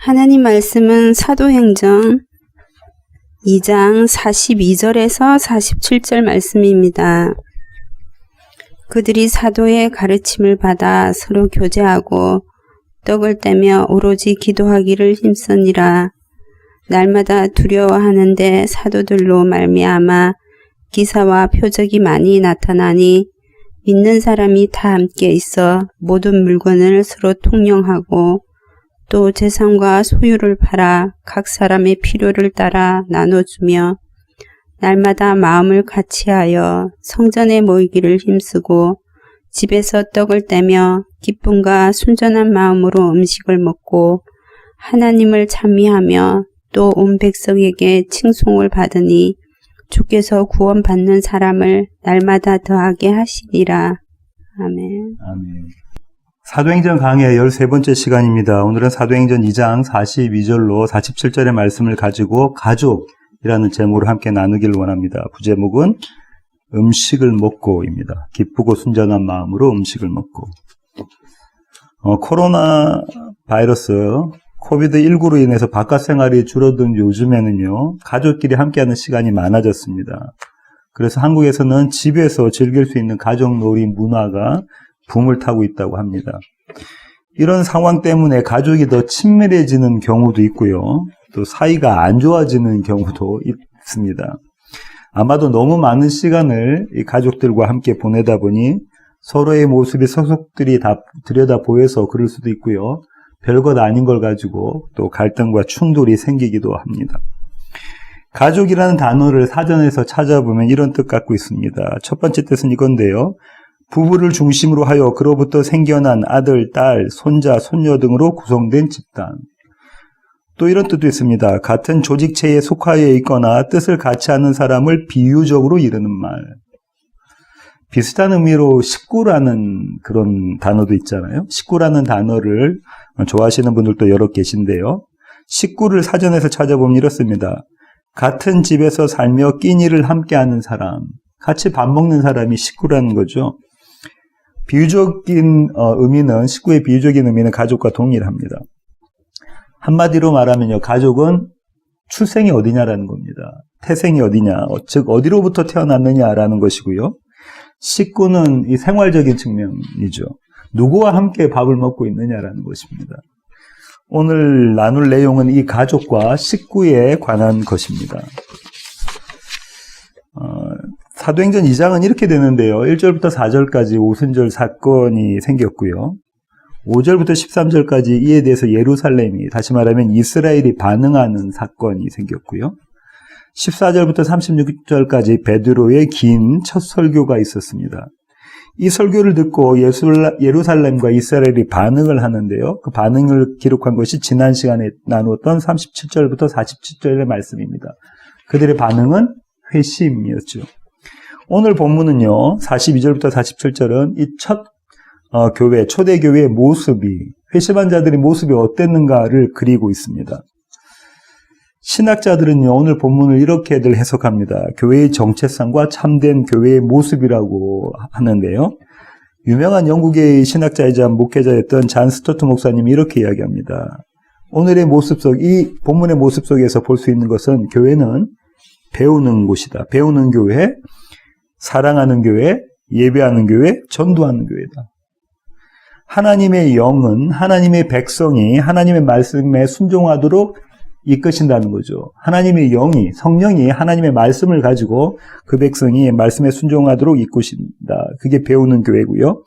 하나님 말씀은 사도행전 2장 42절에서 47절 말씀입니다. 그들이 사도의 가르침을 받아 서로 교제하고 떡을 떼며 오로지 기도하기를 힘쓰니라. 날마다 두려워하는데 사도들로 말미암아 기사와 표적이 많이 나타나니 믿는 사람이 다 함께 있어 모든 물건을 서로 통용하고 또 재산과 소유를 팔아 각 사람의 필요를 따라 나눠주며 날마다 마음을 같이하여 성전에 모이기를 힘쓰고 집에서 떡을 떼며 기쁨과 순전한 마음으로 음식을 먹고 하나님을 찬미하며 또 온 백성에게 칭송을 받으니 주께서 구원받는 사람을 날마다 더하게 하시니라. 아멘. 아멘. 사도행전 강의 13번째 시간입니다. 오늘은 사도행전 2장 42절로 47절의 말씀을 가지고 가족이라는 제목으로 함께 나누기를 원합니다. 부제목은 음식을 먹고입니다. 기쁘고 순전한 마음으로 음식을 먹고. 코로나 바이러스 코비드19로 인해서 바깥 생활이 줄어든 요즘에는요, 가족끼리 함께하는 시간이 많아졌습니다. 그래서 한국에서는 집에서 즐길 수 있는 가족놀이 문화가 붐을 타고 있다고 합니다. 이런 상황 때문에 가족이 더 친밀해지는 경우도 있고요. 또 사이가 안 좋아지는 경우도 있습니다. 아마도 너무 많은 시간을 이 가족들과 함께 보내다 보니 서로의 모습이 서속들이 다 들여다 보여서 그럴 수도 있고요. 별것 아닌 걸 가지고 또 갈등과 충돌이 생기기도 합니다. 가족이라는 단어를 사전에서 찾아보면 이런 뜻 갖고 있습니다. 첫 번째 뜻은 이건데요. 부부를 중심으로 하여 그로부터 생겨난 아들, 딸, 손자, 손녀 등으로 구성된 집단. 또 이런 뜻도 있습니다. 같은 조직체에 속하여 있거나 뜻을 같이 하는 사람을 비유적으로 이르는 말. 비슷한 의미로 식구라는 그런 단어도 있잖아요. 식구라는 단어를 좋아하시는 분들도 여러 계신데요. 식구를 사전에서 찾아보면 이렇습니다. 같은 집에서 살며 끼니를 함께하는 사람, 같이 밥 먹는 사람이 식구라는 거죠. 비유적인 의미는, 식구의 비유적인 의미는 가족과 동일합니다. 한마디로 말하면요, 가족은 출생이 어디냐라는 겁니다. 태생이 어디냐, 즉 어디로부터 태어났느냐라는 것이고요. 식구는 이 생활적인 측면이죠. 누구와 함께 밥을 먹고 있느냐라는 것입니다. 오늘 나눌 내용은 이 가족과 식구에 관한 것입니다. 사도행전 2장은 이렇게 되는데요. 1절부터 4절까지 오순절 사건이 생겼고요. 5절부터 13절까지 이에 대해서 예루살렘이, 다시 말하면 이스라엘이 반응하는 사건이 생겼고요. 14절부터 36절까지 베드로의 긴 첫 설교가 있었습니다. 이 설교를 듣고 예루살렘과 이스라엘이 반응을 하는데요. 그 반응을 기록한 것이 지난 시간에 나누었던 37절부터 47절의 말씀입니다. 그들의 반응은 회심이었죠. 오늘 본문은요, 42절부터 47절은 이 첫 교회, 초대교회의 모습이, 회심한 자들의 모습이 어땠는가를 그리고 있습니다. 신학자들은요, 오늘 본문을 이렇게들 해석합니다. 교회의 정체성과 참된 교회의 모습이라고 하는데요. 유명한 영국의 신학자이자 목회자였던 잔 스토트 목사님이 이렇게 이야기합니다. 오늘의 모습 속, 이 본문의 모습 속에서 볼 수 있는 것은 교회는 배우는 곳이다. 배우는 교회, 사랑하는 교회, 예배하는 교회, 전도하는 교회다. 하나님의 영은 하나님의 백성이 하나님의 말씀에 순종하도록 이끄신다는 거죠. 하나님의 영이, 성령이 하나님의 말씀을 가지고 그 백성이 말씀에 순종하도록 이끄신다. 그게 배우는 교회고요.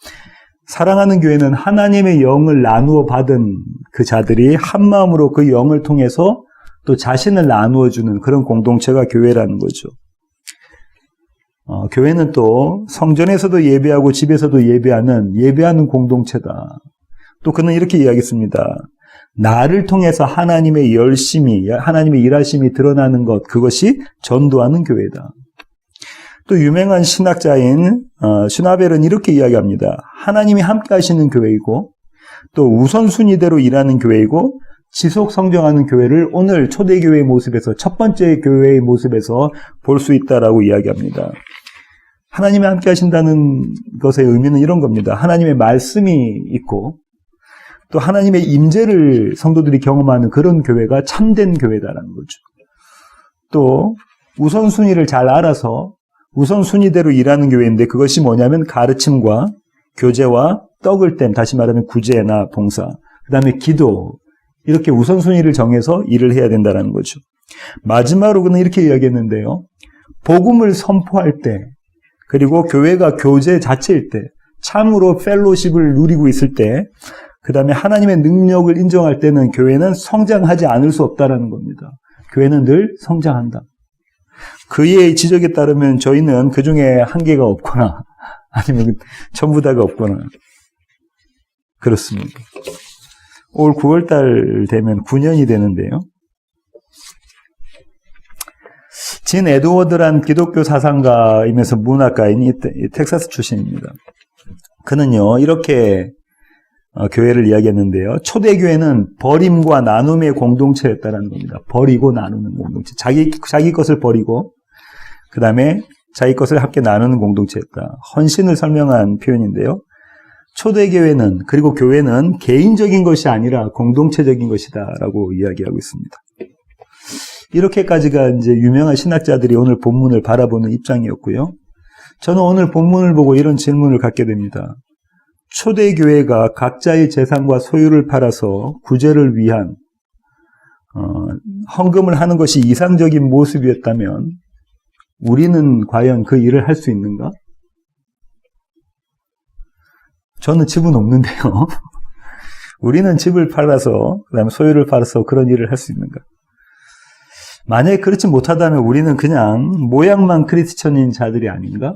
사랑하는 교회는 하나님의 영을 나누어 받은 그 자들이 한 마음으로 그 영을 통해서 또 자신을 나누어 주는 그런 공동체가 교회라는 거죠. 교회는 또 성전에서도 예배하고 집에서도 예배하는 공동체다. 또 그는 이렇게 이야기했습니다. 나를 통해서 하나님의 열심이, 하나님의 일하심이 드러나는 것, 그것이 전도하는 교회다. 또 유명한 신학자인 슈나벨은 이렇게 이야기합니다. 하나님이 함께 하시는 교회이고 또 우선순위대로 일하는 교회이고 지속 성장하는 교회를 오늘 초대교회의 모습에서, 첫 번째 교회의 모습에서 볼 수 있다라고 이야기합니다. 하나님이 함께 하신다는 것의 의미는 이런 겁니다. 하나님의 말씀이 있고 또 하나님의 임재를 성도들이 경험하는 그런 교회가 참된 교회다라는 거죠. 또 우선순위를 잘 알아서 우선순위대로 일하는 교회인데 그것이 뭐냐면 가르침과 교제와 떡을 댐, 다시 말하면 구제나 봉사, 그 다음에 기도, 이렇게 우선순위를 정해서 일을 해야 된다는 거죠. 마지막으로는 이렇게 이야기했는데요. 복음을 선포할 때, 그리고 교회가 교제 자체일 때, 참으로 펠로십을 누리고 있을 때, 그 다음에 하나님의 능력을 인정할 때는 교회는 성장하지 않을 수 없다는 겁니다. 교회는 늘 성장한다. 그의 지적에 따르면 저희는 그 중에 한 개가 없거나 아니면 전부 다가 없거나 그렇습니다. 올 9월달 되면 9년이 되는데요. 진 에드워드란 기독교 사상가이면서 문학가인 이 텍사스 출신입니다. 그는요 이렇게 교회를 이야기했는데요. 초대교회는 버림과 나눔의 공동체였다는 겁니다. 버리고 나누는 공동체. 자기 것을 버리고 그 다음에 자기 것을 함께 나누는 공동체였다. 헌신을 설명한 표현인데요. 초대교회는 그리고 교회는 개인적인 것이 아니라 공동체적인 것이다 라고 이야기하고 있습니다. 이렇게까지가 이제 유명한 신학자들이 오늘 본문을 바라보는 입장이었고요. 저는 오늘 본문을 보고 이런 질문을 갖게 됩니다. 초대교회가 각자의 재산과 소유를 팔아서 구제를 위한 헌금을 하는 것이 이상적인 모습이었다면 우리는 과연 그 일을 할 수 있는가? 저는 집은 없는데요. 우리는 집을 팔아서 그다음에 소유를 팔아서 그런 일을 할 수 있는가? 만약에 그렇지 못하다면 우리는 그냥 모양만 크리스천인 자들이 아닌가?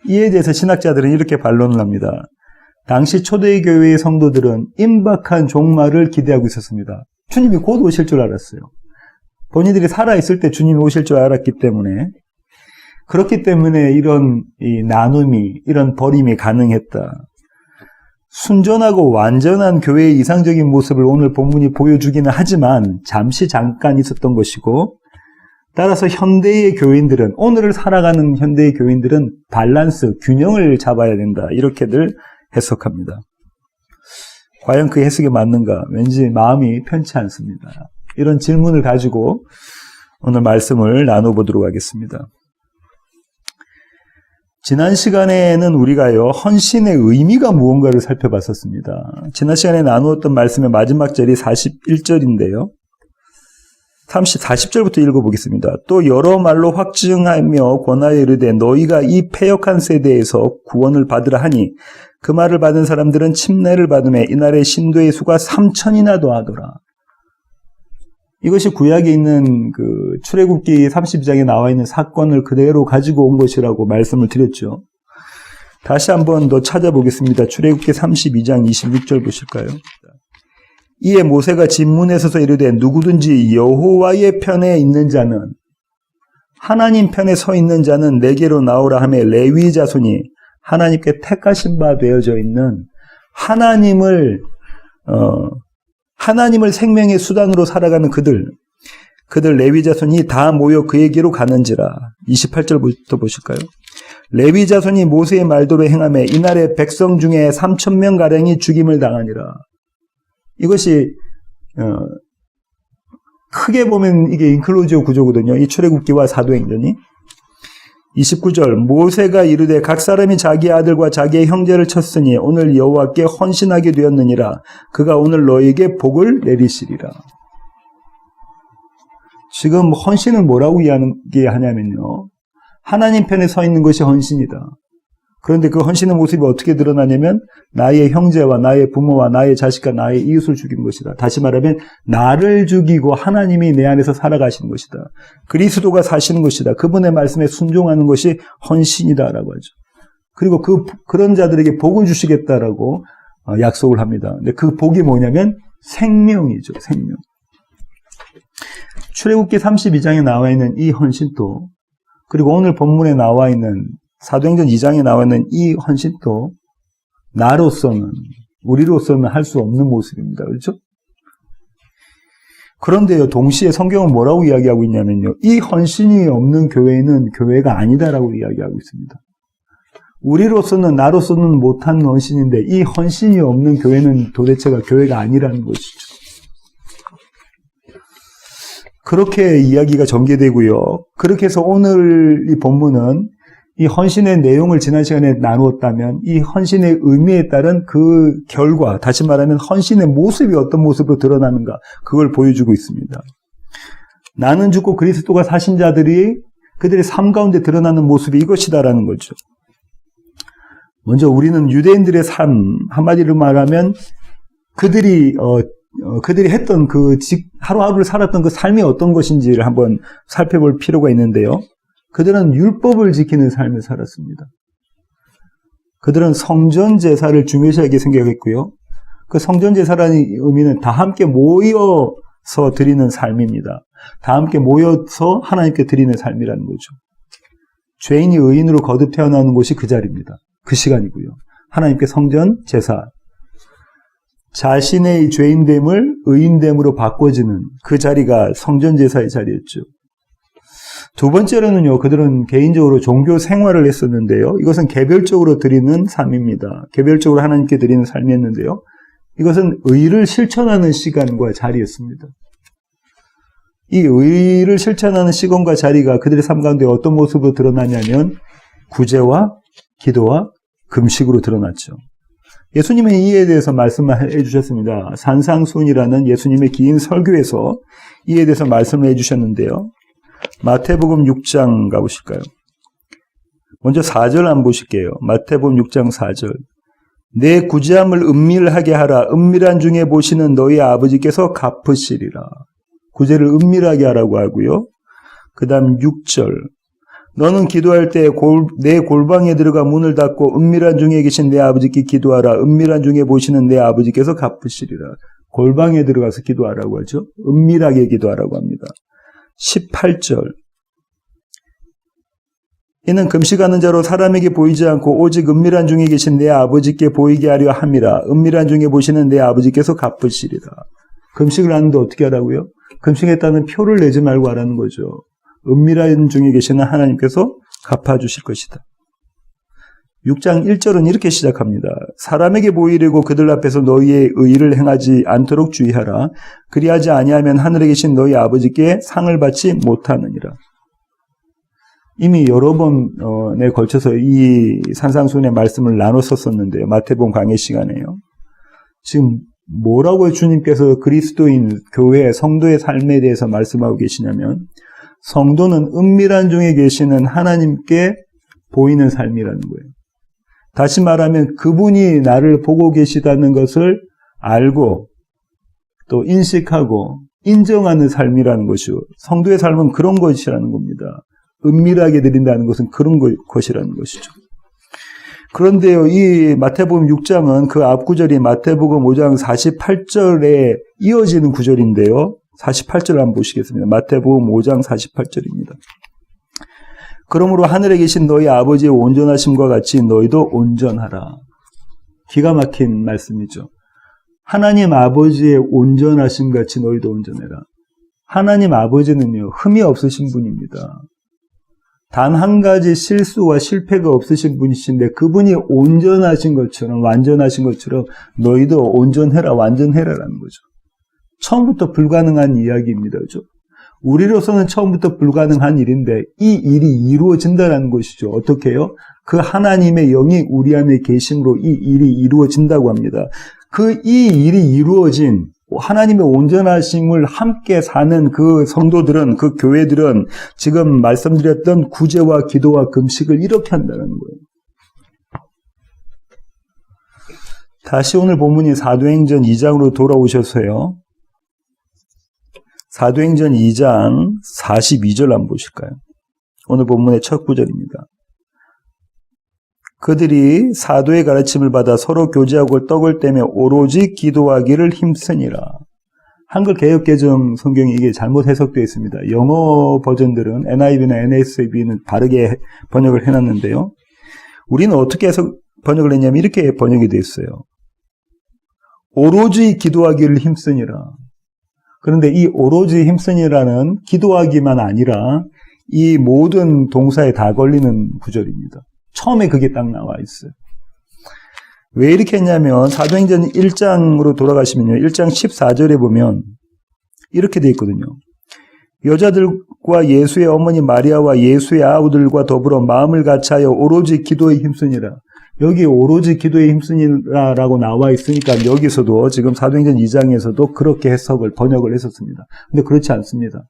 이에 대해서 신학자들은 이렇게 반론을 합니다. 당시 초대교회의 성도들은 임박한 종말을 기대하고 있었습니다. 주님이 곧 오실 줄 알았어요. 본인들이 살아있을 때 주님이 오실 줄 알았기 때문에 그렇기 때문에 이런 이 나눔이 이런 버림이 가능했다. 순전하고 완전한 교회의 이상적인 모습을 오늘 본문이 보여주기는 하지만 잠깐 있었던 것이고 따라서 현대의 교인들은 오늘을 살아가는 현대의 교인들은 밸런스, 균형을 잡아야 된다. 이렇게들 해석합니다. 과연 그 해석이 맞는가? 왠지 마음이 편치 않습니다. 이런 질문을 가지고 오늘 말씀을 나눠보도록 하겠습니다. 지난 시간에는 우리가요, 헌신의 의미가 무언가를 살펴봤었습니다. 지난 시간에 나누었던 말씀의 마지막 절이 41절인데요. 40절부터 읽어보겠습니다. 또 여러 말로 확증하며 권하여 이르되 너희가 이 패역한 세대에서 구원을 받으라 하니 그 말을 받은 사람들은 침례를 받으며 이날의 신도의 수가 3,000이나 더하더라. 이것이 구약에 있는 그 출애굽기 32장에 나와 있는 사건을 그대로 가지고 온 것이라고 말씀을 드렸죠. 다시 한번 더 찾아보겠습니다. 출애굽기 32장 26절 보실까요? 이에 모세가 진문에 서서 이르되 누구든지 여호와의 편에 있는 자는 하나님 편에 서 있는 자는 내게로 나오라 하며 레위 자손이 하나님께 택하신 바 되어져 있는 하나님을 생명의 수단으로 살아가는 그들 레위 자손이 다 모여 그에게로 가는지라. 28절부터 보실까요? 레위 자손이 모세의 말대로 행하며 이날에 백성 중에 3,000명가량이 죽임을 당하니라. 이것이 크게 보면 이게 인클로지오 구조거든요. 이 출애굽기와 사도행전이. 29절 모세가 이르되 각 사람이 자기 아들과 자기의 형제를 쳤으니 오늘 여호와께 헌신하게 되었느니라. 그가 오늘 너희에게 복을 내리시리라. 지금 헌신을 뭐라고 이야기하냐면요. 하나님 편에 서 있는 것이 헌신이다. 그런데 그 헌신의 모습이 어떻게 드러나냐면 나의 형제와 나의 부모와 나의 자식과 나의 이웃을 죽인 것이다. 다시 말하면 나를 죽이고 하나님이 내 안에서 살아가시는 것이다. 그리스도가 사시는 것이다. 그분의 말씀에 순종하는 것이 헌신이다라고 하죠. 그리고 그런 자들에게 복을 주시겠다라고 약속을 합니다. 근데 그 복이 뭐냐면 생명이죠. 생명. 출애굽기 32장에 나와 있는 이 헌신도 그리고 오늘 본문에 나와 있는 사도행전 2장에 나와 있는 이 헌신도 우리로서는 할 수 없는 모습입니다. 그렇죠? 그런데요, 동시에 성경은 뭐라고 이야기하고 있냐면요. 이 헌신이 없는 교회는 교회가 아니다라고 이야기하고 있습니다. 우리로서는 나로서는 못한 헌신인데 이 헌신이 없는 교회는 도대체가 교회가 아니라는 것이죠. 그렇게 이야기가 전개되고요. 그렇게 해서 오늘 이 본문은 이 헌신의 내용을 지난 시간에 나누었다면 이 헌신의 의미에 따른 그 결과, 다시 말하면 헌신의 모습이 어떤 모습으로 드러나는가, 그걸 보여주고 있습니다. 나는 죽고 그리스도가 사신 자들이 그들의 삶 가운데 드러나는 모습이 이것이다라는 거죠. 먼저 우리는 유대인들의 삶, 한마디로 말하면 그들이 했던 하루하루를 살았던 그 삶이 어떤 것인지를 한번 살펴볼 필요가 있는데요. 그들은 율법을 지키는 삶을 살았습니다. 그들은 성전 제사를 중요시하게 생각했고요. 그 성전 제사라는 의미는 다 함께 모여서 드리는 삶입니다. 다 함께 모여서 하나님께 드리는 삶이라는 거죠. 죄인이 의인으로 거듭 태어나는 곳이 그 자리입니다. 그 시간이고요. 하나님께 성전 제사, 자신의 죄인됨을 의인됨으로 바꿔지는 그 자리가 성전 제사의 자리였죠. 두 번째로는요, 그들은 개인적으로 종교 생활을 했었는데요. 이것은 개별적으로 드리는 삶입니다. 개별적으로 하나님께 드리는 삶이었는데요. 이것은 의를 실천하는 시간과 자리였습니다. 이 의를 실천하는 시간과 자리가 그들의 삶 가운데 어떤 모습으로 드러나냐면 구제와 기도와 금식으로 드러났죠. 예수님은 이에 대해서 말씀을 해주셨습니다. 산상수훈이라는 예수님의 긴 설교에서 이에 대해서 말씀을 해주셨는데요. 마태복음 6장 가보실까요? 먼저 4절 한번 보실게요. 마태복음 6장 4절. 내 구제함을 은밀하게 하라. 은밀한 중에 보시는 너희 아버지께서 갚으시리라. 구제를 은밀하게 하라고 하고요. 그 다음 6절. 너는 기도할 때 내 골방에 들어가 문을 닫고 은밀한 중에 계신 내 아버지께 기도하라. 은밀한 중에 보시는 내 아버지께서 갚으시리라. 골방에 들어가서 기도하라고 하죠. 은밀하게 기도하라고 합니다. 18절. 이는 금식하는 자로 사람에게 보이지 않고 오직 은밀한 중에 계신 내 아버지께 보이게 하려 함이라. 은밀한 중에 보시는 내 아버지께서 갚으시리라. 금식을 하는데 어떻게 하라고요? 금식했다는 표를 내지 말고 하라는 거죠. 은밀한 중에 계시는 하나님께서 갚아주실 것이다. 6장 1절은 이렇게 시작합니다. 사람에게 보이려고 그들 앞에서 너희의 의의를 행하지 않도록 주의하라. 그리하지 아니하면 하늘에 계신 너희 아버지께 상을 받지 못하느니라. 이미 여러 번에 걸쳐서 이 산상수훈의 말씀을 나눴었는데요. 마태복음 강의 시간에요. 지금 뭐라고 주님께서 그리스도인 교회 성도의 삶에 대해서 말씀하고 계시냐면 성도는 은밀한 중에 계시는 하나님께 보이는 삶이라는 거예요. 다시 말하면 그분이 나를 보고 계시다는 것을 알고 또 인식하고 인정하는 삶이라는 것이요. 성도의 삶은 그런 것이라는 겁니다. 은밀하게 드린다는 것은 그런 것이라는 것이죠. 그런데요, 이 마태복음 6장은 그 앞 구절이 마태복음 5장 48절에 이어지는 구절인데요. 48절 한번 보시겠습니다. 마태복음 5장 48절입니다. 그러므로 하늘에 계신 너희 아버지의 온전하심과 같이 너희도 온전하라. 기가 막힌 말씀이죠. 하나님 아버지의 온전하심 같이 너희도 온전해라. 하나님 아버지는요, 흠이 없으신 분입니다. 단 한 가지 실수와 실패가 없으신 분이신데 그분이 온전하신 것처럼 완전하신 것처럼 너희도 온전해라, 완전해라라는 거죠. 처음부터 불가능한 이야기입니다. 그렇죠? 우리로서는 처음부터 불가능한 일인데 이 일이 이루어진다는 것이죠. 어떻게 해요? 그 하나님의 영이 우리 안에 계심으로 이 일이 이루어진다고 합니다. 이 일이 이루어진 하나님의 온전하심을 함께 사는 그 성도들은, 그 교회들은 지금 말씀드렸던 구제와 기도와 금식을 이렇게 한다는 거예요. 다시 오늘 본문이 사도행전 2장으로 돌아오셔서요. 사도행전 2장 42절 한번 보실까요? 오늘 본문의 첫 구절입니다. 그들이 사도의 가르침을 받아 서로 교제하고 떡을 떼며 오로지 기도하기를 힘쓰니라. 한글 개역개정 성경이 이게 잘못 해석되어 있습니다. 영어 버전들은 NIV나 NSV는 바르게 번역을 해놨는데요. 우리는 어떻게 번역을 했냐면 이렇게 번역이 되어 있어요. 오로지 기도하기를 힘쓰니라. 그런데 이 오로지 힘쓰니라는 기도하기만 아니라 이 모든 동사에 다 걸리는 구절입니다. 처음에 그게 딱 나와 있어요. 왜 이렇게 했냐면 사도행전 1장으로 돌아가시면요. 1장 14절에 보면 이렇게 돼 있거든요. 여자들과 예수의 어머니 마리아와 예수의 아우들과 더불어 마음을 같이하여 오로지 기도에 힘쓰니라. 여기 오로지 기도에 힘쓰니라라고 나와 있으니까 여기서도 지금 사도행전 2장에서도 그렇게 해석을 번역을 했었습니다. 근데 그렇지 않습니다.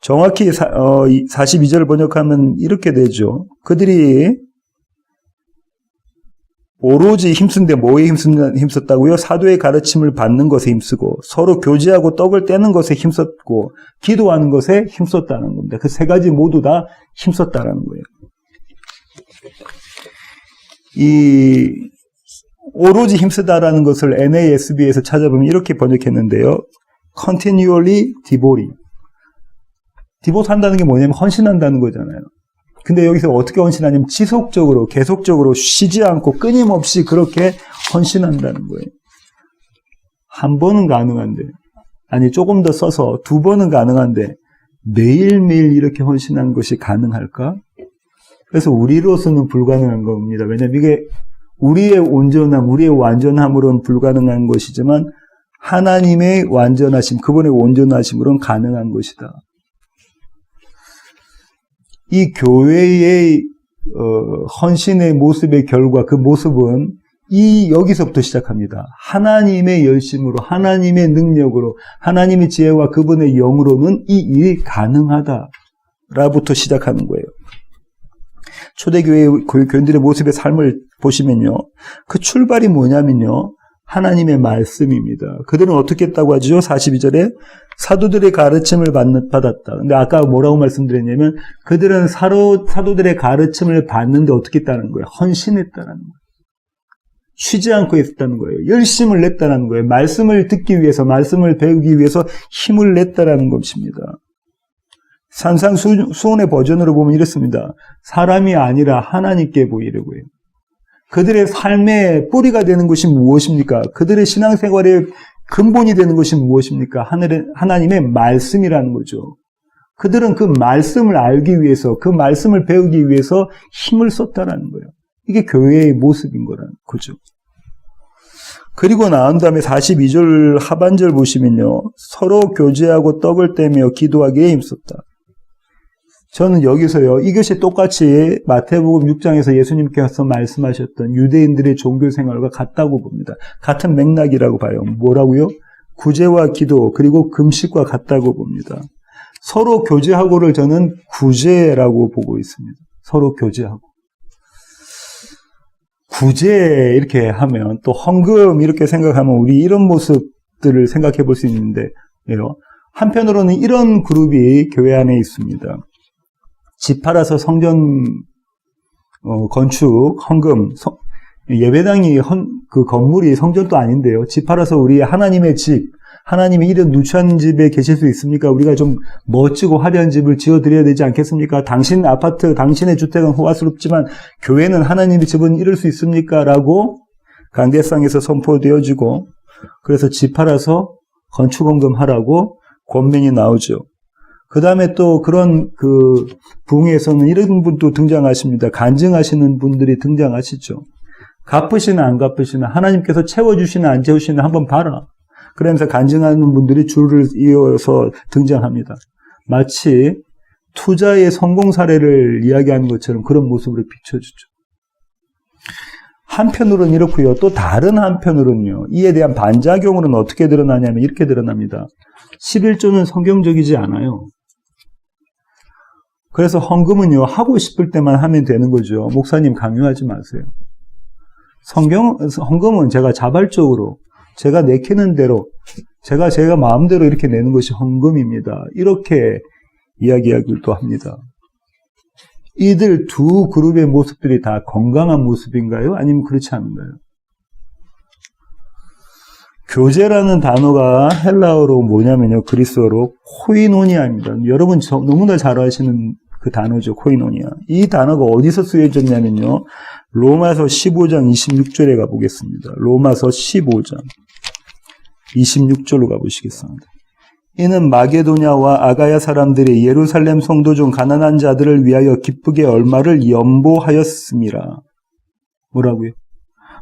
정확히 42절을 번역하면 이렇게 되죠. 그들이 오로지 힘쓴데 뭐에 힘썼다고요? 사도의 가르침을 받는 것에 힘쓰고 서로 교제하고 떡을 떼는 것에 힘썼고 기도하는 것에 힘썼다는 겁니다. 그 세 가지 모두 다 힘썼다라는 거예요. 이 오로지 힘쓰다라는 것을 NASB에서 찾아보면 이렇게 번역했는데요. Continually devoting. 디보트한다는 게 뭐냐면 헌신한다는 거잖아요. 근데 여기서 어떻게 헌신하냐면 지속적으로 계속적으로 쉬지 않고 끊임없이 그렇게 헌신한다는 거예요. 한 번은 가능한데 아니 조금 더 써서 두 번은 가능한데 매일매일 이렇게 헌신하는 것이 가능할까? 그래서 우리로서는 불가능한 겁니다. 왜냐하면 이게 우리의 온전함, 우리의 완전함으로는 불가능한 것이지만 하나님의 완전하심, 그분의 온전하심으로는 가능한 것이다. 이 교회의 헌신의 모습의 결과, 그 모습은 여기서부터 시작합니다. 하나님의 열심으로, 하나님의 능력으로, 하나님의 지혜와 그분의 영으로는 이 일이 가능하다라부터 시작하는 거예요. 초대교회 교인들의 모습의 삶을 보시면요. 그 출발이 뭐냐면요. 하나님의 말씀입니다. 그들은 어떻게 했다고 하죠? 42절에 사도들의 가르침을 받았다. 근데 아까 뭐라고 말씀드렸냐면 그들은 사도들의 가르침을 받는데 어떻게 했다는 거예요? 헌신했다는 거예요. 쉬지 않고 했다는 거예요. 열심을 냈다는 거예요. 말씀을 듣기 위해서, 말씀을 배우기 위해서 힘을 냈다는 것입니다. 산상수훈의 버전으로 보면 이렇습니다. 사람이 아니라 하나님께 보이려고 해요. 그들의 삶의 뿌리가 되는 것이 무엇입니까? 그들의 신앙생활의 근본이 되는 것이 무엇입니까? 하나님의 말씀이라는 거죠. 그들은 그 말씀을 알기 위해서, 그 말씀을 배우기 위해서 힘을 썼다는 거예요. 이게 교회의 모습인 거라는 거죠. 그리고 나온 다음에 42절 하반절 보시면요. 서로 교제하고 떡을 떼며 기도하기에 힘썼다. 저는 여기서요, 이것이 똑같이 마태복음 6장에서 예수님께서 말씀하셨던 유대인들의 종교 생활과 같다고 봅니다. 같은 맥락이라고 봐요. 뭐라고요? 구제와 기도, 그리고 금식과 같다고 봅니다. 서로 교제하고를 저는 구제라고 보고 있습니다. 서로 교제하고. 구제 이렇게 하면 또 헌금 이렇게 생각하면 우리 이런 모습들을 생각해 볼 수 있는데, 한편으로는 이런 그룹이 교회 안에 있습니다. 집 팔아서 성전 건축, 헌금, 예배당이 그 건물이 성전도 아닌데요. 집 팔아서 우리 하나님의 집, 하나님이 이런 누추한 집에 계실 수 있습니까? 우리가 좀 멋지고 화려한 집을 지어드려야 되지 않겠습니까? 당신 아파트, 당신의 주택은 호화스럽지만 교회는 하나님의 집은 이룰 수 있습니까? 라고 강대상에서 선포되어지고 그래서 집 팔아서 건축헌금 하라고 권면이 나오죠. 그 다음에 또 그런 그 부흥에서는 이런 분도 등장하십니다. 간증하시는 분들이 등장하시죠. 갚으시나 안 갚으시나 하나님께서 채워주시나 안 채우시나 한번 봐라. 그러면서 간증하는 분들이 줄을 이어서 등장합니다. 마치 투자의 성공 사례를 이야기하는 것처럼 그런 모습으로 비춰주죠. 한편으로는 이렇고요. 또 다른 한편으로는요. 이에 대한 반작용으로는 어떻게 드러나냐면 이렇게 드러납니다. 11조는 성경적이지 않아요. 그래서 헌금은요. 하고 싶을 때만 하면 되는 거죠. 목사님 강요하지 마세요. 헌금은 제가 자발적으로 제가 내키는 대로 제가 마음대로 이렇게 내는 것이 헌금입니다. 이렇게 이야기하기도 합니다. 이들 두 그룹의 모습들이 다 건강한 모습인가요? 아니면 그렇지 않은가요? 교제라는 단어가 헬라어로 뭐냐면요. 그리스어로 코이노니아입니다. 여러분 너무나 잘 아시는 그 단어죠. 코이노니아. 이 단어가 어디서 쓰여졌냐면요. 로마서 15장 26절에 가보겠습니다. 로마서 15장 26절로 가보시겠습니다. 이는 마게도냐와 아가야 사람들이 예루살렘 성도 중 가난한 자들을 위하여 기쁘게 얼마를 연보하였음이라. 뭐라고요?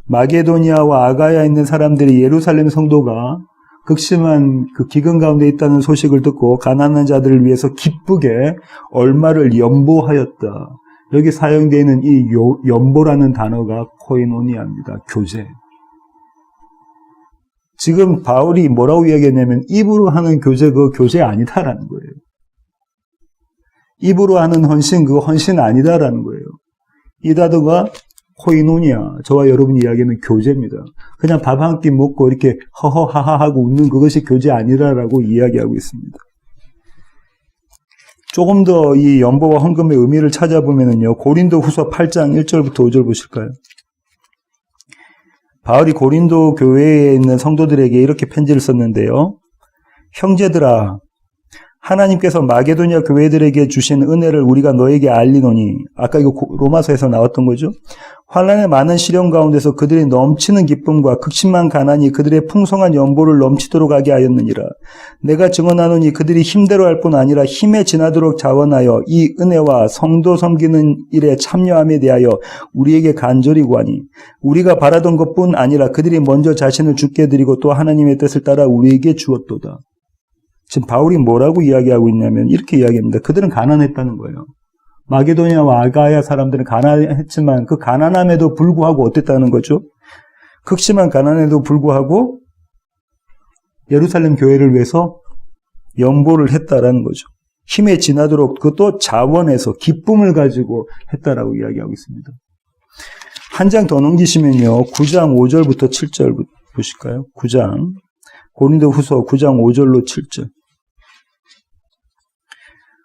마게도니아와 아가야에 있는 사람들이 예루살렘 성도가 극심한 그 기근 가운데 있다는 소식을 듣고 가난한 자들을 위해서 기쁘게 얼마를 연보하였다. 여기 사용되어 있는 이 연보라는 단어가 코이노니아입니다. 교제. 지금 바울이 뭐라고 이야기했냐면 입으로 하는 교제, 그 교제 아니다라는 거예요. 입으로 하는 헌신, 그 헌신 아니다라는 거예요. 이 단어가 코이노니아, 저와 여러분이 이야기하는 교제입니다. 그냥 밥 한 끼 먹고 이렇게 허허하하하고 웃는 그것이 교제 아니라라고 이야기하고 있습니다. 조금 더 이 연보와 헌금의 의미를 찾아보면요, 고린도 후서 8장 1절부터 5절 보실까요? 바울이 고린도 교회에 있는 성도들에게 이렇게 편지를 썼는데요. 형제들아, 하나님께서 마게도냐 교회들에게 주신 은혜를 우리가 너에게 알리노니, 아까 이거 로마서에서 나왔던 거죠. 환난의 많은 시련 가운데서 그들이 넘치는 기쁨과 극심한 가난이 그들의 풍성한 연보를 넘치도록 하게 하였느니라. 내가 증언하노니 그들이 힘대로 할 뿐 아니라 힘에 지나도록 자원하여 이 은혜와 성도 섬기는 일에 참여함에 대하여 우리에게 간절히 구하니, 우리가 바라던 것뿐 아니라 그들이 먼저 자신을 주께 드리고 또 하나님의 뜻을 따라 우리에게 주었도다. 지금 바울이 뭐라고 이야기하고 있냐면 이렇게 이야기합니다. 그들은 가난했다는 거예요. 마게도냐와 아가야 사람들은 가난했지만 그 가난함에도 불구하고 어땠다는 거죠? 극심한 가난에도 불구하고 예루살렘 교회를 위해서 연보를 했다라는 거죠. 힘에 지나도록 그것도 자원해서 기쁨을 가지고 했다라고 이야기하고 있습니다. 한 장 더 넘기시면요. 9장 5절부터 7절 보실까요? 9장 고린도 후서 9장 5절로 7절.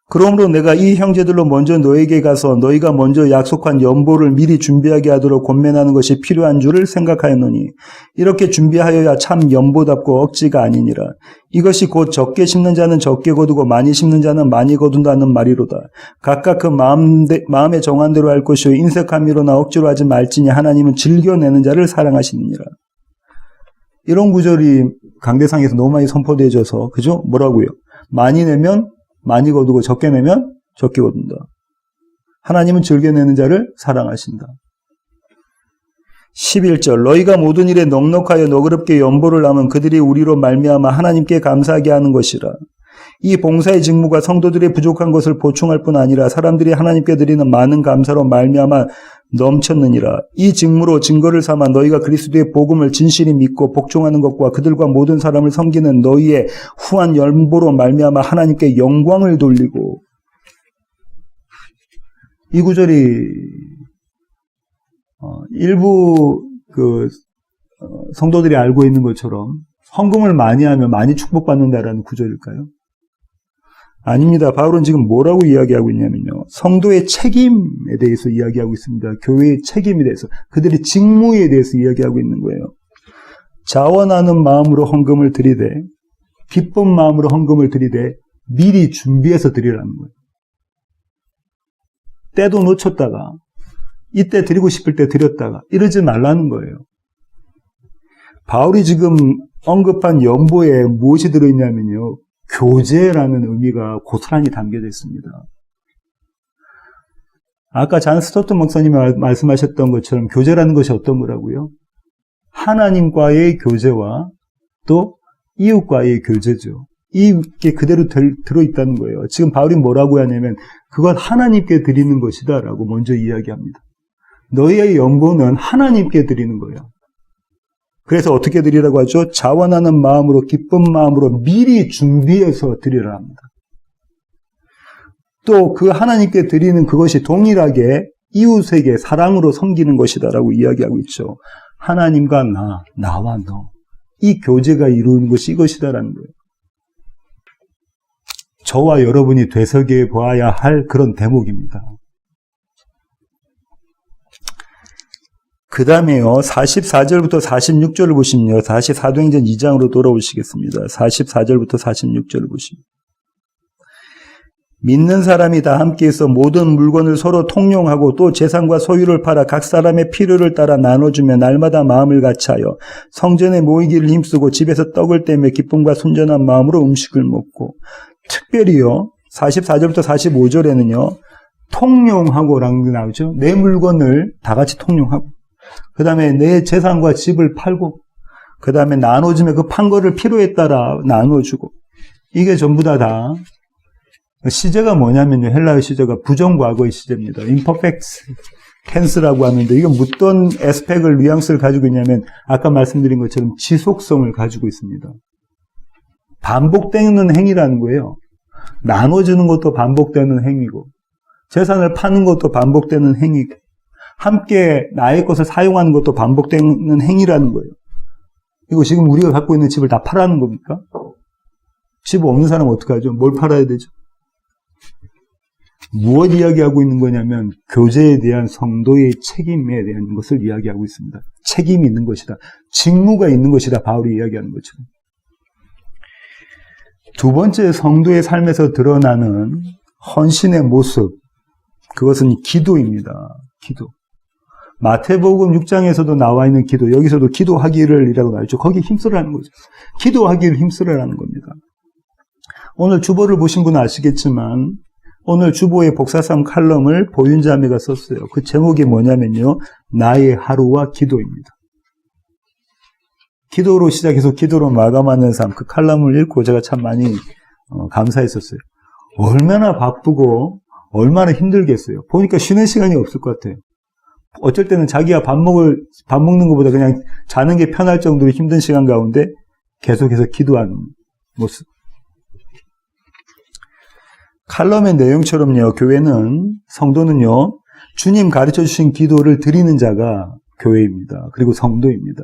그러므로 내가 이 형제들로 먼저 너에게 가서 너희가 먼저 약속한 연보를 미리 준비하게 하도록 권면하는 것이 필요한 줄을 생각하였노니, 이렇게 준비하여야 참 연보답고 억지가 아니니라. 이것이 곧 적게 심는 자는 적게 거두고 많이 심는 자는 많이 거둔다는 말이로다. 각각 그 마음에 정한 대로 할 것이요 인색함이로나 억지로 하지 말지니 하나님은 즐겨내는 자를 사랑하시느니라. 이런 구절이 강대상에서 너무 많이 선포되어져서, 그죠? 뭐라고요? 많이 내면 많이 거두고 적게 내면 적게 거둔다. 하나님은 즐겨내는 자를 사랑하신다. 11절 너희가 모든 일에 넉넉하여 너그럽게 연보를 남은 그들이 우리로 말미암아 하나님께 감사하게 하는 것이라. 이 봉사의 직무가 성도들의 부족한 것을 보충할 뿐 아니라 사람들이 하나님께 드리는 많은 감사로 말미암아 넘쳤느니라. 이 직무로 증거를 삼아 너희가 그리스도의 복음을 진실히 믿고 복종하는 것과 그들과 모든 사람을 섬기는 너희의 후한 연보로 말미암아 하나님께 영광을 돌리고. 이 구절이 일부 성도들이 알고 있는 것처럼 헌금을 많이 하면 많이 축복받는다라는 구절일까요? 아닙니다. 바울은 지금 뭐라고 이야기하고 있냐면요. 성도의 책임에 대해서 이야기하고 있습니다. 교회의 책임에 대해서, 그들의 직무에 대해서 이야기하고 있는 거예요. 자원하는 마음으로 헌금을 드리되, 기쁜 마음으로 헌금을 드리되 미리 준비해서 드리라는 거예요. 때도 놓쳤다가 이때 드리고 싶을 때 드렸다가 이러지 말라는 거예요. 바울이 지금 언급한 연보에 무엇이 들어있냐면요. 교제라는 의미가 고스란히 담겨져 있습니다. 아까 잔 스토튼 목사님이 말씀하셨던 것처럼 교제라는 것이 어떤 거라고요? 하나님과의 교제와 또 이웃과의 교제죠. 이게 그대로 들어있다는 거예요. 지금 바울이 뭐라고 하냐면 그건 하나님께 드리는 것이다 라고 먼저 이야기합니다. 너희의 연보는 하나님께 드리는 거예요. 그래서 어떻게 드리라고 하죠? 자원하는 마음으로, 기쁜 마음으로 미리 준비해서 드리라 합니다. 또 그 하나님께 드리는 그것이 동일하게 이웃에게 사랑으로 섬기는 것이다라고 이야기하고 있죠. 하나님과 나와 너. 이 교제가 이루는 것이 이것이다라는 거예요. 저와 여러분이 되새겨 보아야 할 그런 대목입니다. 그 다음에요, 44절부터 46절을 보시면요, 다시 사도행전 2장으로 돌아오시겠습니다. 44절부터 46절을 보시면. 믿는 사람이 다 함께해서 모든 물건을 서로 통용하고 또 재산과 소유를 팔아 각 사람의 필요를 따라 나눠주며 날마다 마음을 같이하여 성전에 모이기를 힘쓰고 집에서 떡을 떼며 기쁨과 순전한 마음으로 음식을 먹고, 특별히요 44절부터 45절에는요 통용하고라는 게 나오죠. 내 물건을 다 같이 통용하고, 그 다음에 내 재산과 집을 팔고, 그 다음에 나눠주며 그 판 거를 필요에 따라 나눠주고, 이게 전부 다 시제가 뭐냐면요, 헬라어 시제가 부정과거의 시제입니다. imperfect tense라고 하는데, 이건 어떤 에스펙을, 뉘앙스를 가지고 있냐면 아까 말씀드린 것처럼 지속성을 가지고 있습니다. 반복되는 행위라는 거예요. 나눠주는 것도 반복되는 행위고, 재산을 파는 것도 반복되는 행위고, 함께 나의 것을 사용하는 것도 반복되는 행위라는 거예요. 이거 지금 우리가 갖고 있는 집을 다 팔아는 겁니까? 집 없는 사람은 어떡하죠? 뭘 팔아야 되죠? 무엇 이야기하고 있는 거냐면 교제에 대한 성도의 책임에 대한 것을 이야기하고 있습니다. 책임이 있는 것이다. 직무가 있는 것이다. 바울이 이야기하는 것처럼. 두 번째, 성도의 삶에서 드러나는 헌신의 모습, 그것은 기도입니다. 기도. 마태복음 6장에서도 나와 있는 기도, 여기서도 기도하기를 이라고 나와있죠. 거기에 힘쓰라는 거죠. 기도하기를 힘쓰라는 겁니다. 오늘 주보를 보신 분은 아시겠지만 오늘 주보의 복사상 칼럼을 보윤자매가 썼어요. 그 제목이 뭐냐면요, 나의 하루와 기도입니다. 기도로 시작해서 기도로 마감하는 삶, 그 칼럼을 읽고 제가 참 많이 감사했었어요. 얼마나 바쁘고 얼마나 힘들겠어요. 보니까 쉬는 시간이 없을 것 같아요. 어쩔 때는 자기가 밥 먹는 것보다 그냥 자는 게 편할 정도로 힘든 시간 가운데 계속해서 기도하는 모습. 칼럼의 내용처럼요, 교회는, 성도는요, 주님 가르쳐 주신 기도를 드리는 자가 교회입니다. 그리고 성도입니다.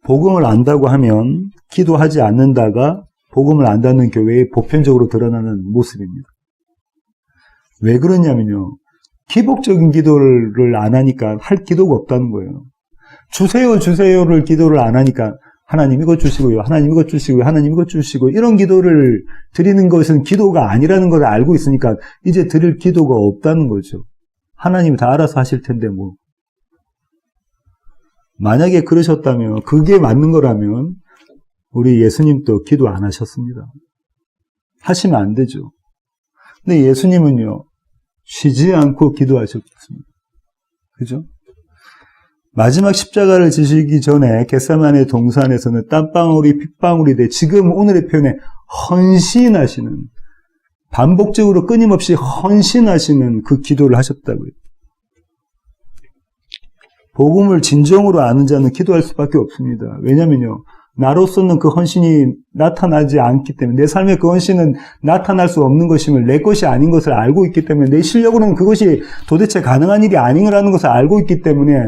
복음을 안다고 하면 기도하지 않는다가 복음을 안다는 교회에 보편적으로 드러나는 모습입니다. 왜 그러냐면요, 기복적인 기도를 안 하니까 할 기도가 없다는 거예요. 주세요, 주세요를 기도를 안 하니까 하나님 이것 주시고요, 하나님 이것 주시고요, 하나님 이것 주시고, 이런 기도를 드리는 것은 기도가 아니라는 걸 알고 있으니까 이제 드릴 기도가 없다는 거죠. 하나님이 다 알아서 하실 텐데 뭐. 만약에 그러셨다면, 그게 맞는 거라면 우리 예수님도 기도 안 하셨습니다. 하시면 안 되죠. 근데 예수님은요, 쉬지 않고 기도하셨습니다. 그죠? 마지막 십자가를 지시기 전에 겟세마네 동산에서는 땀방울이 핏방울이 돼, 지금 오늘의 표현에 헌신하시는, 반복적으로 끊임없이 헌신하시는 그 기도를 하셨다고요. 복음을 진정으로 아는 자는 기도할 수밖에 없습니다. 왜냐면요, 나로서는 그 헌신이 나타나지 않기 때문에, 내 삶에 그 헌신은 나타날 수 없는 것임을, 내 것이 아닌 것을 알고 있기 때문에, 내 실력으로는 그것이 도대체 가능한 일이 아니라는 것을 알고 있기 때문에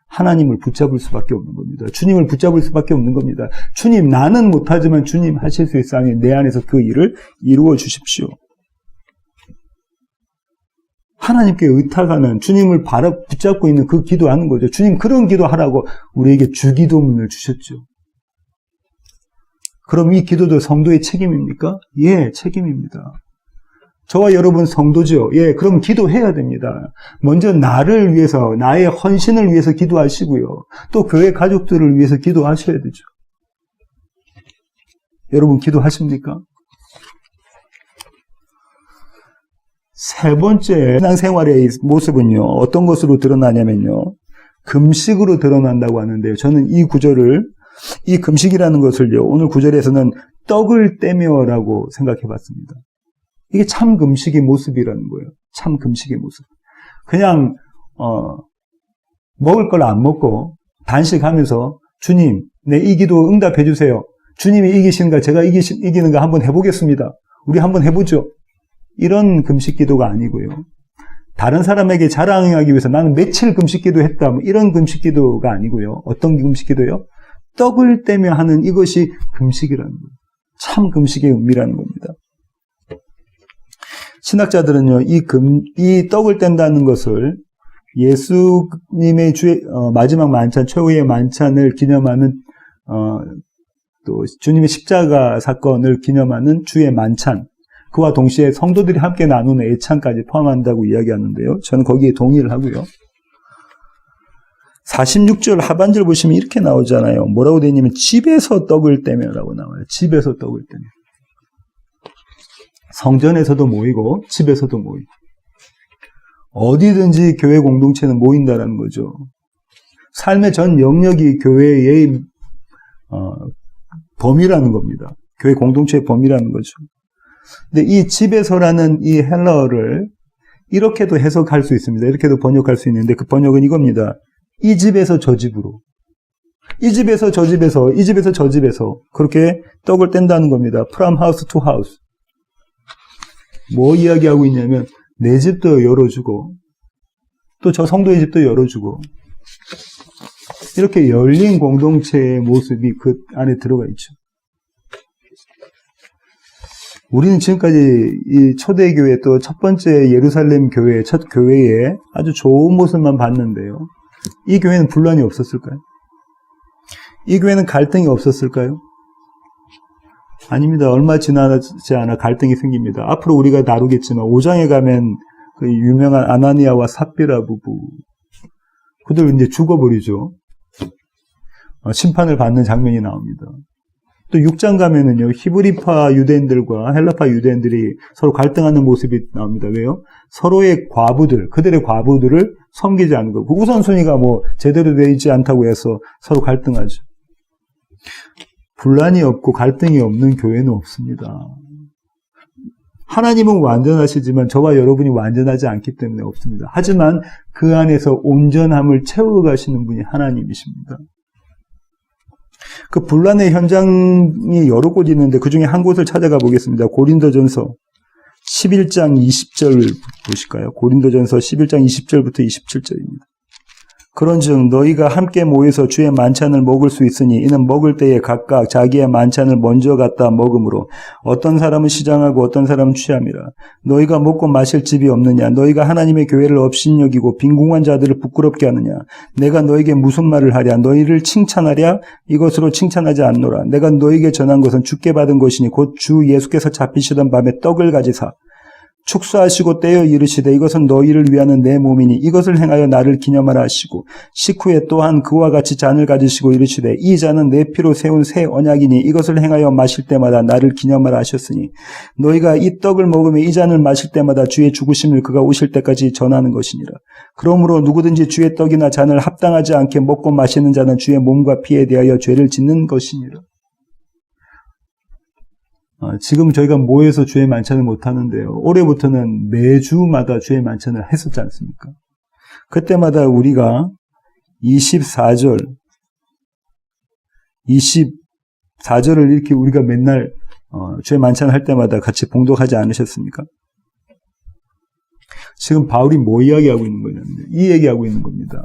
하나님을 붙잡을 수밖에 없는 겁니다. 주님을 붙잡을 수밖에 없는 겁니다. 주님, 나는 못하지만 주님 하실 수 있사니 내 안에서 그 일을 이루어 주십시오. 하나님께 의탁하는, 주님을 붙잡고 있는 그 기도하는 거죠. 주님, 그런 기도하라고 우리에게 주기도문을 주셨죠. 그럼 이 기도도 성도의 책임입니까? 예, 책임입니다. 저와 여러분 성도죠. 예, 그럼 기도해야 됩니다. 먼저 나를 위해서, 나의 헌신을 위해서 기도하시고요. 또 교회 가족들을 위해서 기도하셔야 되죠. 여러분 기도하십니까? 세 번째, 신앙생활의 모습은요, 어떤 것으로 드러나냐면요, 금식으로 드러난다고 하는데요. 저는 이 구절을, 이 금식이라는 것을요, 오늘 구절에서는 떡을 떼며라고 생각해 봤습니다. 이게 참 금식의 모습이라는 거예요. 참 금식의 모습. 그냥 먹을 걸 안 먹고 단식하면서, 주님, 내 이 기도 응답해 주세요. 주님이 이기시는가 제가 이기는가 한번 해보겠습니다. 우리 한번 해보죠. 이런 금식 기도가 아니고요. 다른 사람에게 자랑하기 위해서 나는 며칠 금식 기도했다, 뭐 이런 금식 기도가 아니고요. 어떤 금식 기도요? 떡을 떼며 하는 이것이 금식이라는 거예요. 참 금식의 의미라는 겁니다. 신학자들은요, 이 떡을 뗀다는 것을 예수님의 마지막 만찬, 최후의 만찬을 기념하는, 또 주님의 십자가 사건을 기념하는 주의 만찬, 그와 동시에 성도들이 함께 나누는 애찬까지 포함한다고 이야기하는데요. 저는 거기에 동의를 하고요. 46절 하반절 보시면 이렇게 나오잖아요. 뭐라고 되어 있냐면 집에서 떡을 떼며라고 나와요. 집에서 떡을 떼며. 성전에서도 모이고 집에서도 모이고 어디든지 교회 공동체는 모인다라는 거죠. 삶의 전 영역이 교회의 범위라는 겁니다. 교회 공동체의 범위라는 거죠. 근데 이 집에서라는 이 헬라어를 이렇게도 해석할 수 있습니다. 이렇게도 번역할 수 있는데 그 번역은 이겁니다. 이 집에서 저 집으로, 이 집에서 저 집에서, 이 집에서 저 집에서 그렇게 떡을 뗀다는 겁니다. From house to house. 뭐 이야기하고 있냐면 내 집도 열어주고 또 저 성도의 집도 열어주고 이렇게 열린 공동체의 모습이 그 안에 들어가 있죠. 우리는 지금까지 이 초대교회 또 첫 번째 예루살렘 교회, 첫 교회의 아주 좋은 모습만 봤는데요. 이 교회는 분란이 없었을까요? 이 교회는 갈등이 없었을까요? 아닙니다. 얼마 지나지 않아 갈등이 생깁니다. 앞으로 우리가 다루겠지만 5장에 가면 그 유명한 아나니아와 삽비라 부부 그들 이제 죽어버리죠. 심판을 받는 장면이 나옵니다. 또 6장 가면은요, 히브리파 유대인들과 헬라파 유대인들이 서로 갈등하는 모습이 나옵니다. 왜요? 서로의 과부들, 그들의 과부들을 섬기지 않는 거. 그 우선순위가 뭐 제대로 되지 않다고 해서 서로 갈등하죠. 분란이 없고 갈등이 없는 교회는 없습니다. 하나님은 완전하시지만 저와 여러분이 완전하지 않기 때문에 없습니다. 하지만 그 안에서 온전함을 채워가시는 분이 하나님이십니다. 그 분란의 현장이 여러 곳 있는데 그 중에 한 곳을 찾아가 보겠습니다. 고린도전서 11장 20절 보실까요? 고린도전서 11장 20절부터 27절입니다. 그런즉 너희가 함께 모여서 주의 만찬을 먹을 수 있으니 이는 먹을 때에 각각 자기의 만찬을 먼저 갖다 먹으므로 어떤 사람은 시장하고 어떤 사람은 취함이라. 너희가 먹고 마실 집이 없느냐? 너희가 하나님의 교회를 업신여기고 빈궁한 자들을 부끄럽게 하느냐? 내가 너에게 무슨 말을 하랴? 너희를 칭찬하랴? 이것으로 칭찬하지 않노라. 내가 너에게 전한 것은 주께 받은 것이니 곧 주 예수께서 잡히시던 밤에 떡을 가지사 축사하시고 떼어 이르시되 이것은 너희를 위하는 내 몸이니 이것을 행하여 나를 기념하라 하시고 식후에 또한 그와 같이 잔을 가지시고 이르시되 이 잔은 내 피로 세운 새 언약이니 이것을 행하여 마실 때마다 나를 기념하라 하셨으니 너희가 이 떡을 먹으며 이 잔을 마실 때마다 주의 죽으심을 그가 오실 때까지 전하는 것이니라. 그러므로 누구든지 주의 떡이나 잔을 합당하지 않게 먹고 마시는 자는 주의 몸과 피에 대하여 죄를 짓는 것이니라. 지금 저희가 모여서 주의 만찬을 못하는데요. 올해부터는 매주마다 주의 만찬을 했었지 않습니까? 그때마다 우리가 24절, 24절을 이렇게 우리가 맨날 주의 만찬을 할 때마다 같이 봉독하지 않으셨습니까? 지금 바울이 뭐 이야기하고 있는 거냐면 이 얘기하고 있는 겁니다.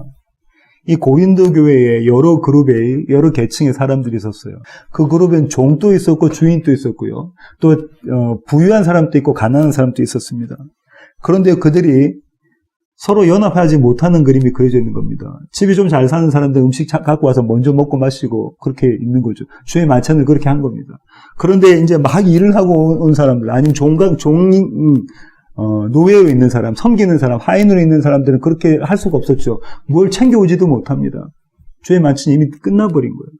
이 고린도 교회에 여러 그룹의 여러 계층의 사람들이 있었어요. 그 그룹엔 종도 있었고 주인도 있었고요. 또 부유한 사람도 있고 가난한 사람도 있었습니다. 그런데 그들이 서로 연합하지 못하는 그림이 그려져 있는 겁니다. 집이 좀 잘 사는 사람들 음식 갖고 와서 먼저 먹고 마시고 그렇게 있는 거죠. 주의 만찬을 그렇게 한 겁니다. 그런데 이제 막 일을 하고 온 사람들 아니면 노예로 있는 사람, 섬기는 사람, 하인으로 있는 사람들은 그렇게 할 수가 없었죠. 뭘 챙겨오지도 못합니다. 주의 만찬이 이미 끝나버린 거예요.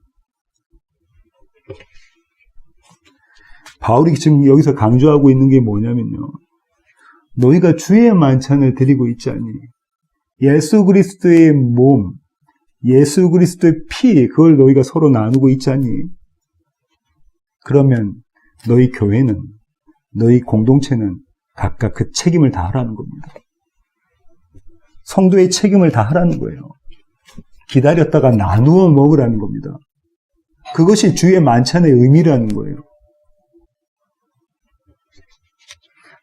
바울이 지금 여기서 강조하고 있는 게 뭐냐면요. 너희가 주의 만찬을 드리고 있지 않니? 예수 그리스도의 몸, 예수 그리스도의 피, 그걸 너희가 서로 나누고 있지 않니? 그러면 너희 교회는, 너희 공동체는 각각 그 책임을 다하라는 겁니다. 성도의 책임을 다하라는 거예요. 기다렸다가 나누어 먹으라는 겁니다. 그것이 주의 만찬의 의미라는 거예요.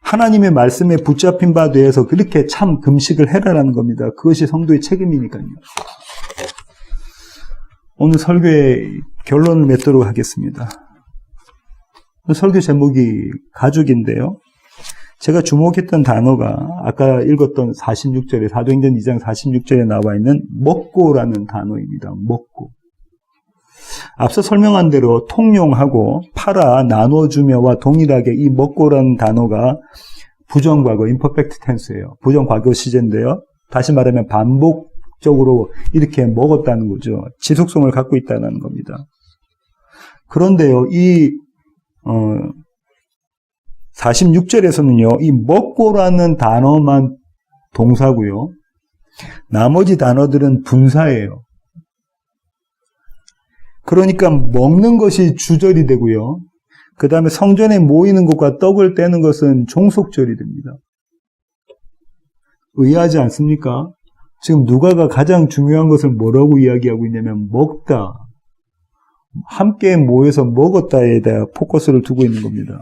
하나님의 말씀에 붙잡힌 바 되어서 그렇게 참 금식을 해라라는 겁니다. 그것이 성도의 책임이니까요. 오늘 설교의 결론을 맺도록 하겠습니다. 설교 제목이 가족인데요. 제가 주목했던 단어가 아까 읽었던 46절에 사도행전 2장 46절에 나와 있는 먹고라는 단어입니다. 먹고. 앞서 설명한 대로 통용하고 팔아 나눠주며와 동일하게 이 먹고라는 단어가 부정과거 imperfect tense예요. 부정과거 시제인데요. 다시 말하면 반복적으로 이렇게 먹었다는 거죠. 지속성을 갖고 있다는 겁니다. 그런데요, 이 46절에서는요, 이 먹고라는 단어만 동사고요. 나머지 단어들은 분사예요. 그러니까 먹는 것이 주절이 되고요. 그 다음에 성전에 모이는 것과 떡을 떼는 것은 종속절이 됩니다. 의아하지 않습니까? 지금 누가가 가장 중요한 것을 뭐라고 이야기하고 있냐면 먹다, 함께 모여서 먹었다에 대해 포커스를 두고 있는 겁니다.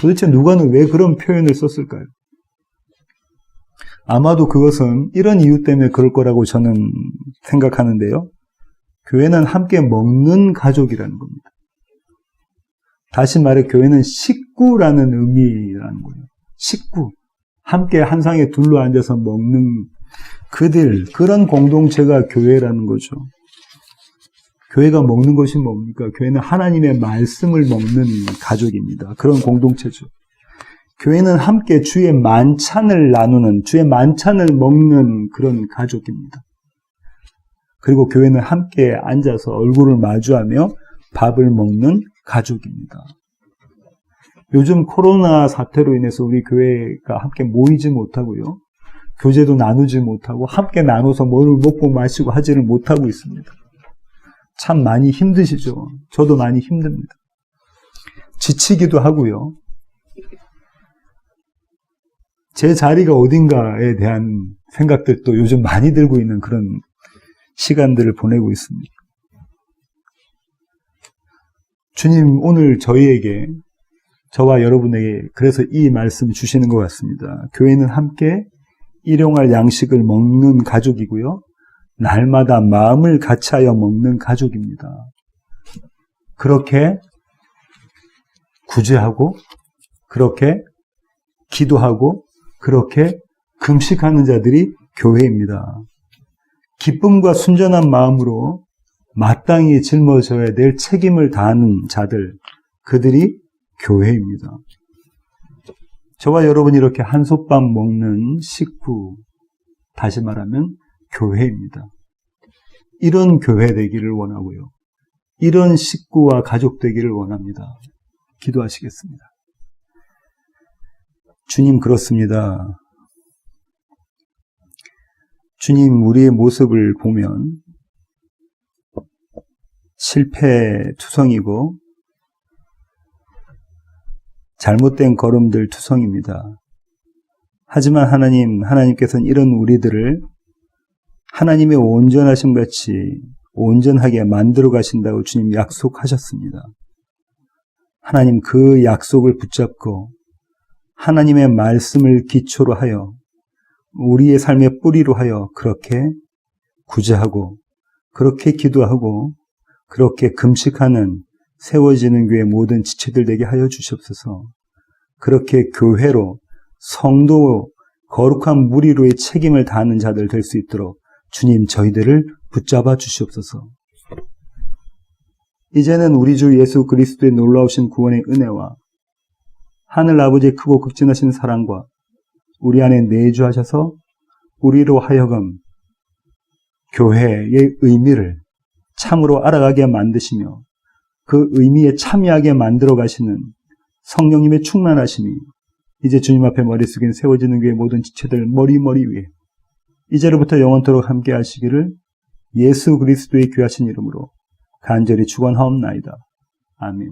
도대체 누가는 왜 그런 표현을 썼을까요? 아마도 그것은 이런 이유 때문에 그럴 거라고 저는 생각하는데요. 교회는 함께 먹는 가족이라는 겁니다. 다시 말해 교회는 식구라는 의미라는 거예요. 식구. 함께 한 상에 둘러앉아서 먹는 그런 공동체가 교회라는 거죠. 교회가 먹는 것이 뭡니까? 교회는 하나님의 말씀을 먹는 가족입니다. 그런 공동체죠. 교회는 함께 주의 만찬을 나누는, 주의 만찬을 먹는 그런 가족입니다. 그리고 교회는 함께 앉아서 얼굴을 마주하며 밥을 먹는 가족입니다. 요즘 코로나 사태로 인해서 우리 교회가 함께 모이지 못하고요. 교제도 나누지 못하고 함께 나눠서 뭘 먹고 마시고 하지를 못하고 있습니다. 참 많이 힘드시죠? 저도 많이 힘듭니다. 지치기도 하고요. 제 자리가 어딘가에 대한 생각들도 요즘 많이 들고 있는 그런 시간들을 보내고 있습니다. 주님 오늘 저희에게, 저와 여러분에게 그래서 이 말씀 주시는 것 같습니다. 교회는 함께 일용할 양식을 먹는 가족이고요. 날마다 마음을 같이하여 먹는 가족입니다. 그렇게 구제하고, 그렇게 기도하고, 그렇게 금식하는 자들이 교회입니다. 기쁨과 순전한 마음으로 마땅히 짊어져야 될 책임을 다하는 자들, 그들이 교회입니다. 저와 여러분이 이렇게 한솥밥 먹는 식구, 다시 말하면 교회입니다. 이런 교회 되기를 원하고요. 이런 식구와 가족 되기를 원합니다. 기도하시겠습니다. 주님, 그렇습니다. 주님, 우리의 모습을 보면 실패투성이고 잘못된 걸음들 투성입니다. 하지만 하나님께서는 이런 우리들을 하나님의 온전하신 같이 온전하게 만들어 가신다고 주님 약속하셨습니다. 하나님 그 약속을 붙잡고 하나님의 말씀을 기초로 하여 우리의 삶의 뿌리로 하여 그렇게 구제하고 그렇게 기도하고 그렇게 금식하는 세워지는 교회 모든 지체들 되게 하여 주시옵소서. 그렇게 교회로 성도 거룩한 무리로의 책임을 다하는 자들 될 수 있도록 주님 저희들을 붙잡아 주시옵소서. 이제는 우리 주 예수 그리스도의 놀라우신 구원의 은혜와 하늘 아버지의 크고 극진하신 사랑과 우리 안에 내주하셔서 우리로 하여금 교회의 의미를 참으로 알아가게 만드시며 그 의미에 참여하게 만들어 가시는 성령님의 충만하심이 이제 주님 앞에 머리 숙인 세워지는 교회 모든 지체들 머리 위에 이제로부터 영원토록 함께 하시기를 예수 그리스도의 귀하신 이름으로 간절히 축원하옵나이다. 아멘.